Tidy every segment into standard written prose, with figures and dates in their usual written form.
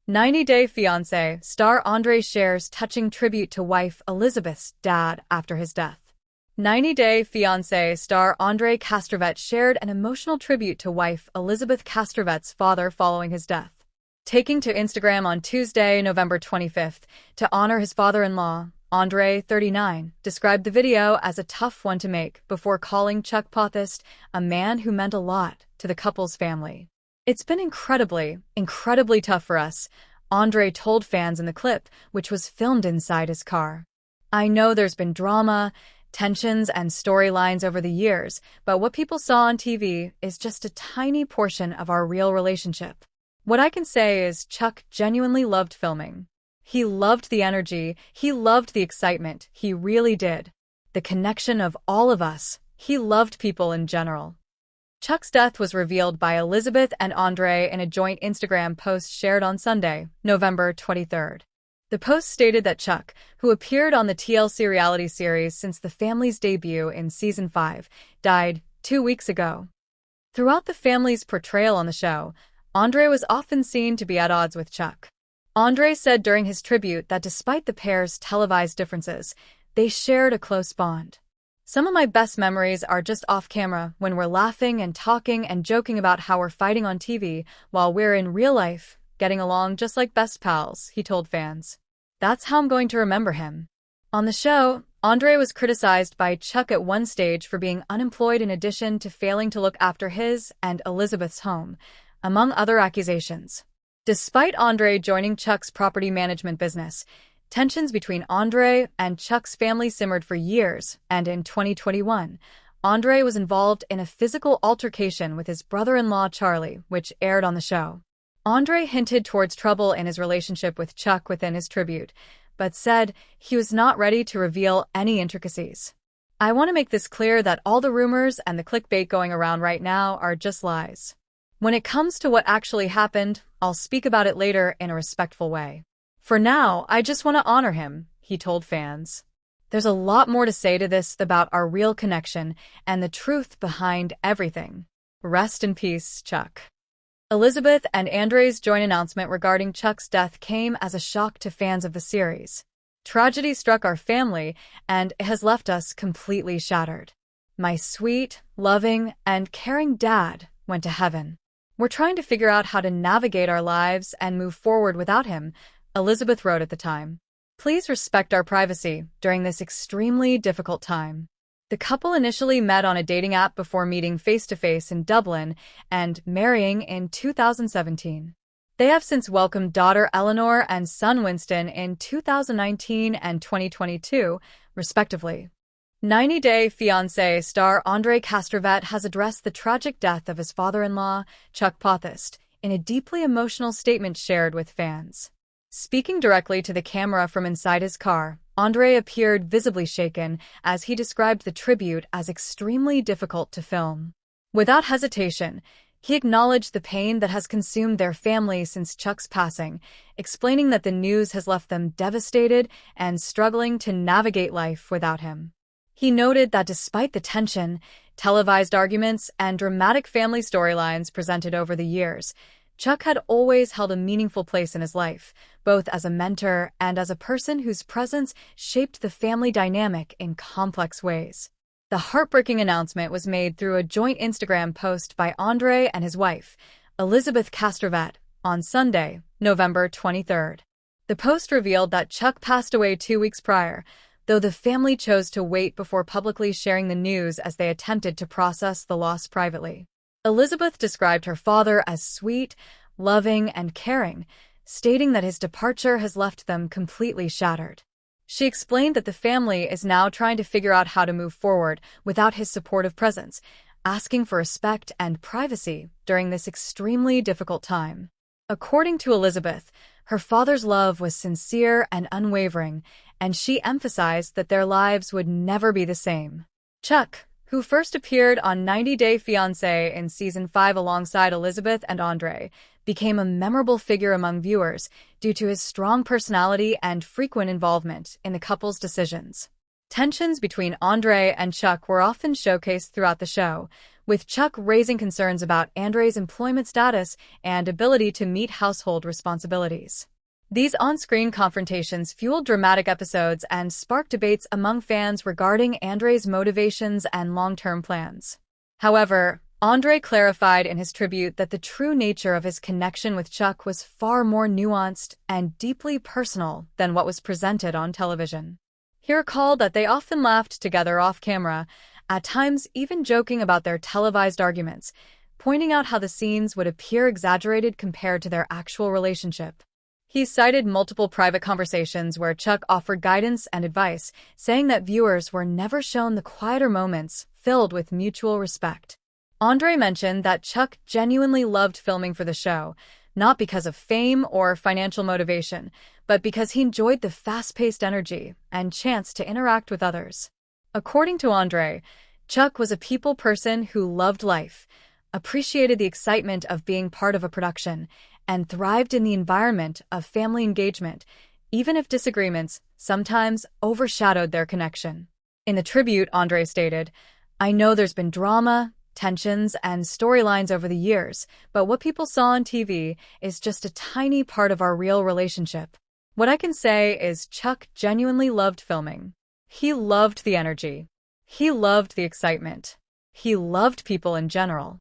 90-Day Fiancé star Andrei shares touching tribute to wife Elizabeth's dad after his death. 90-Day Fiancé star Andrei Castrovet shared an emotional tribute to wife Elizabeth Castrovet's father following his death. Taking to Instagram on Tuesday, November 25th, to honor his father-in-law, Andrei, 39, described the video as a tough one to make before calling Chuck Potthast a man who meant a lot to the couple's family. "It's been incredibly tough for us," Andrei told fans in the clip, which was filmed inside his car. "I know there's been drama, tensions, and storylines over the years, but what people saw on TV is just a tiny portion of our real relationship. What I can say is Chuck genuinely loved filming. He loved the energy, he loved the excitement, he really did. The connection of all of us, he loved people in general." Chuck's death was revealed by Elizabeth and Andrei in a joint Instagram post shared on Sunday, November 23rd. The post stated that Chuck, who appeared on the TLC reality series since the family's debut in Season 5, died 2 weeks ago. Throughout the family's portrayal on the show, Andrei was often seen to be at odds with Chuck. Andrei said during his tribute that despite the pair's televised differences, they shared a close bond. "Some of my best memories are just off camera when we're laughing and talking and joking about how we're fighting on TV while we're in real life, getting along just like best pals," he told fans. "That's how I'm going to remember him." On the show, Andrei was criticized by Chuck at one stage for being unemployed in addition to failing to look after his and Elizabeth's home, among other accusations. Despite Andrei joining Chuck's property management business, tensions between Andrei and Chuck's family simmered for years, and in 2021, Andrei was involved in a physical altercation with his brother-in-law Charlie, which aired on the show. Andrei hinted towards trouble in his relationship with Chuck within his tribute, but said he was not ready to reveal any intricacies. "I want to make this clear that all the rumors and the clickbait going around right now are just lies. When it comes to what actually happened, I'll speak about it later in a respectful way. For now, I just want to honor him," he told fans. "There's a lot more to say to this about our real connection and the truth behind everything. Rest in peace, Chuck." Elizabeth and Andrei's joint announcement regarding Chuck's death came as a shock to fans of the series. "Tragedy struck our family, and it has left us completely shattered. My sweet, loving, and caring dad went to heaven. We're trying to figure out how to navigate our lives and move forward without him," Elizabeth wrote at the time. "Please respect our privacy during this extremely difficult time." The couple initially met on a dating app before meeting face-to-face in Dublin and marrying in 2017. They have since welcomed daughter Eleanor and son Winston in 2019 and 2022, respectively. 90-Day Fiancé star Andrei Castrovet has addressed the tragic death of his father-in-law, Chuck Potthast, in a deeply emotional statement shared with fans. Speaking directly to the camera from inside his car, Andrei appeared visibly shaken as he described the tribute as extremely difficult to film. Without hesitation, he acknowledged the pain that has consumed their family since Chuck's passing, explaining that the news has left them devastated and struggling to navigate life without him. He noted that despite the tension, televised arguments, and dramatic family storylines presented over the years, Chuck had always held a meaningful place in his life, both as a mentor and as a person whose presence shaped the family dynamic in complex ways. The heartbreaking announcement was made through a joint Instagram post by Andrei and his wife, Elizabeth Castrovet, on Sunday, November 23rd. The post revealed that Chuck passed away 2 weeks prior, though the family chose to wait before publicly sharing the news as they attempted to process the loss privately. Elizabeth described her father as sweet, loving, and caring, stating that his departure has left them completely shattered. She explained that the family is now trying to figure out how to move forward without his supportive presence, asking for respect and privacy during this extremely difficult time. According to Elizabeth, her father's love was sincere and unwavering, and she emphasized that their lives would never be the same. Chuck, who first appeared on 90-Day Fiancé in Season 5 alongside Elizabeth and Andrei, became a memorable figure among viewers due to his strong personality and frequent involvement in the couple's decisions. Tensions between Andrei and Chuck were often showcased throughout the show, with Chuck raising concerns about Andrei's employment status and ability to meet household responsibilities. These on-screen confrontations fueled dramatic episodes and sparked debates among fans regarding Andrei's motivations and long-term plans. However, Andrei clarified in his tribute that the true nature of his connection with Chuck was far more nuanced and deeply personal than what was presented on television. He recalled that they often laughed together off-camera, at times even joking about their televised arguments, pointing out how the scenes would appear exaggerated compared to their actual relationship. He cited multiple private conversations where Chuck offered guidance and advice, saying that viewers were never shown the quieter moments filled with mutual respect. Andrei mentioned that Chuck genuinely loved filming for the show, not because of fame or financial motivation, but because he enjoyed the fast-paced energy and chance to interact with others. According to Andrei, Chuck was a people person who loved life, appreciated the excitement of being part of a production, and thrived in the environment of family engagement, even if disagreements sometimes overshadowed their connection. In the tribute, Andrei stated, "I know there's been drama, tensions, and storylines over the years, but what people saw on TV is just a tiny part of our real relationship. What I can say is Chuck genuinely loved filming. He loved the energy. He loved the excitement. He loved people in general."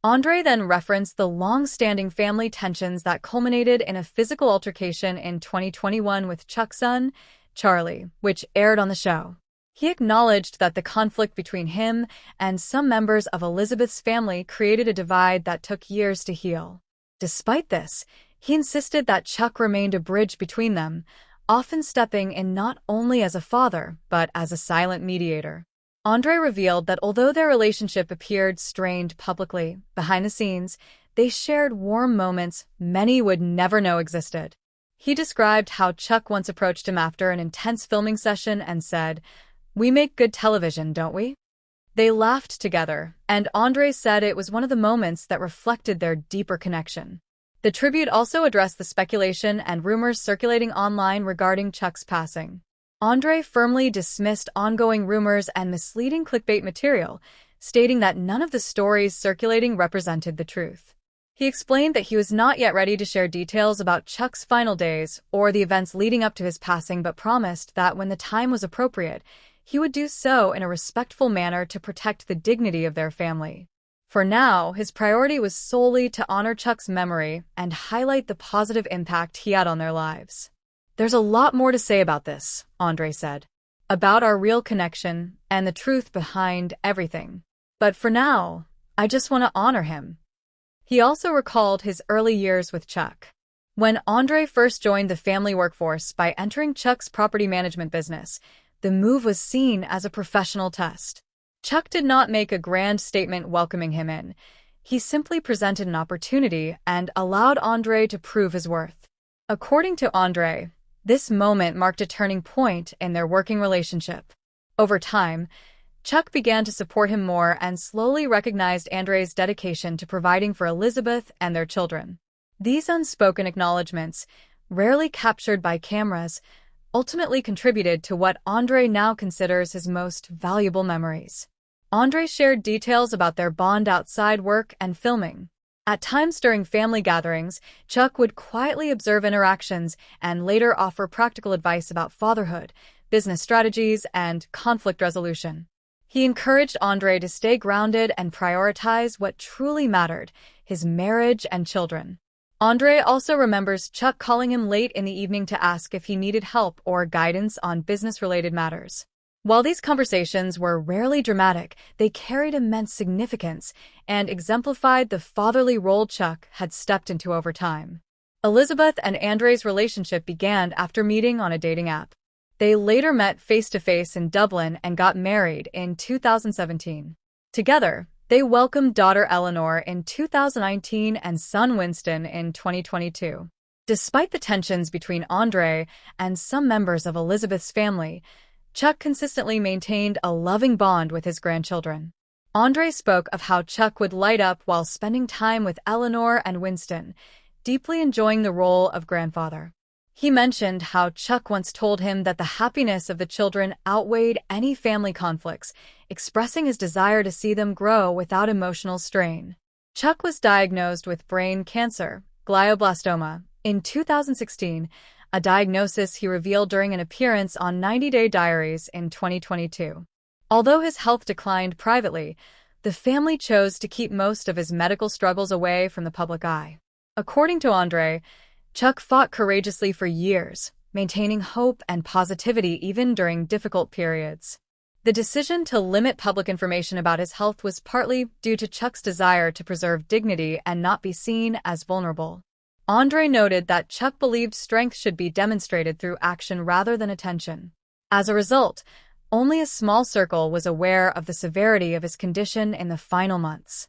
Andrei then referenced the long-standing family tensions that culminated in a physical altercation in 2021 with Chuck's son, Charlie, which aired on the show. He acknowledged that the conflict between him and some members of Elizabeth's family created a divide that took years to heal. Despite this, he insisted that Chuck remained a bridge between them, often stepping in not only as a father, but as a silent mediator. Andrei revealed that although their relationship appeared strained publicly, behind the scenes, they shared warm moments many would never know existed. He described how Chuck once approached him after an intense filming session and said, "We make good television, don't we?" They laughed together, and Andrei said it was one of the moments that reflected their deeper connection. The tribute also addressed the speculation and rumors circulating online regarding Chuck's passing. Andrei firmly dismissed ongoing rumors and misleading clickbait material, stating that none of the stories circulating represented the truth. He explained that he was not yet ready to share details about Chuck's final days or the events leading up to his passing, but promised that when the time was appropriate, he would do so in a respectful manner to protect the dignity of their family. For now, his priority was solely to honor Chuck's memory and highlight the positive impact he had on their lives. "There's a lot more to say about this," Andrei said, "about our real connection and the truth behind everything. But for now, I just want to honor him." He also recalled his early years with Chuck. When Andrei first joined the family workforce by entering Chuck's property management business, the move was seen as a professional test. Chuck did not make a grand statement welcoming him in. He simply presented an opportunity and allowed Andrei to prove his worth. According to Andrei, this moment marked a turning point in their working relationship. Over time, Chuck began to support him more and slowly recognized Andrei's dedication to providing for Elizabeth and their children. These unspoken acknowledgments, rarely captured by cameras, ultimately contributed to what Andrei now considers his most valuable memories. Andrei shared details about their bond outside work and filming. At times during family gatherings, Chuck would quietly observe interactions and later offer practical advice about fatherhood, business strategies, and conflict resolution. He encouraged Andrei to stay grounded and prioritize what truly mattered, his marriage and children. Andrei also remembers Chuck calling him late in the evening to ask if he needed help or guidance on business-related matters. While these conversations were rarely dramatic, they carried immense significance and exemplified the fatherly role Chuck had stepped into over time. Elizabeth and Andrei's relationship began after meeting on a dating app. They later met face-to-face in Dublin and got married in 2017. Together, they welcomed daughter Eleanor in 2019 and son Winston in 2022. Despite the tensions between Andrei and some members of Elizabeth's family, Chuck consistently maintained a loving bond with his grandchildren. Andrei spoke of how Chuck would light up while spending time with Eleanor and Winston, deeply enjoying the role of grandfather. He mentioned how Chuck once told him that the happiness of the children outweighed any family conflicts, expressing his desire to see them grow without emotional strain. Chuck was diagnosed with brain cancer, glioblastoma, in 2016, a diagnosis he revealed during an appearance on 90 Day Diaries in 2022. Although his health declined privately, the family chose to keep most of his medical struggles away from the public eye. According to Andrei, Chuck fought courageously for years, maintaining hope and positivity even during difficult periods. The decision to limit public information about his health was partly due to Chuck's desire to preserve dignity and not be seen as vulnerable. Andrei noted that Chuck believed strength should be demonstrated through action rather than attention. As a result, only a small circle was aware of the severity of his condition in the final months.